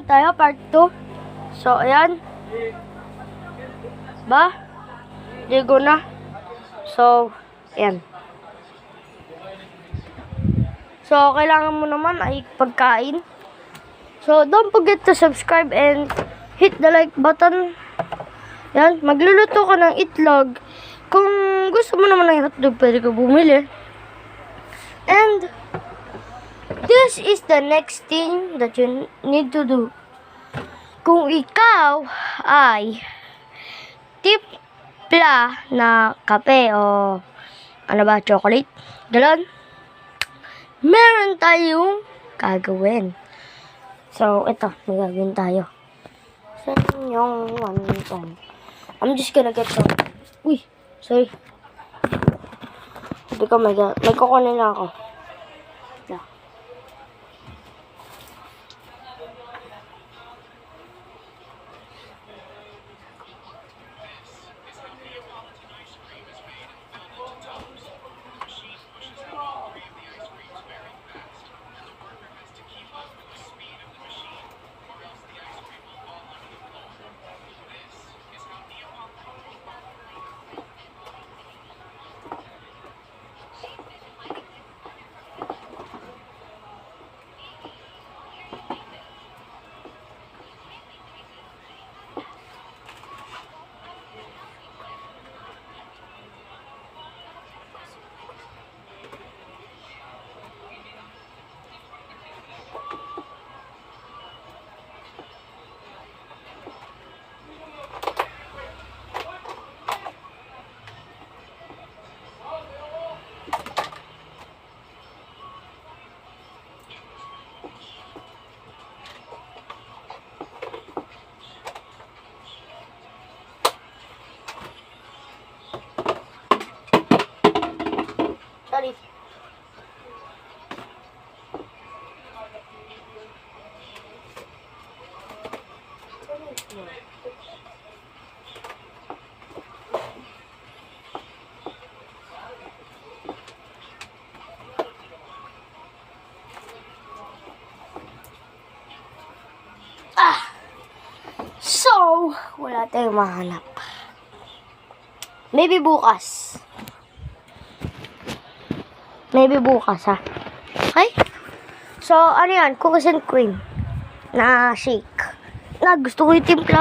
tayo, part 2. So, ayan. Ba? Ligo na. So, ayan. So, kailangan mo naman ay pagkain. So, don't forget to subscribe and hit the like button. Yan, magluluto ka ng itlog. Kung gusto mo naman ng hotdog, pwede ka bumili. And, this is the next thing that you need to do. Kung ikaw ay timpla na kape o ano ba, chocolate, galon, meron tayong gagawin. So, ito, may gagawin tayo. So, yung one song. I'm just gonna get some. Uy, sorry. Hindi ko may kukunin lang ako. Yeah. Sorry. So, wala tayong mahanap. Maybe bukas. Maybe bukas, ha? Okay? So, ano yan? Cookies and cream na shake. Na gusto ko yung timpla.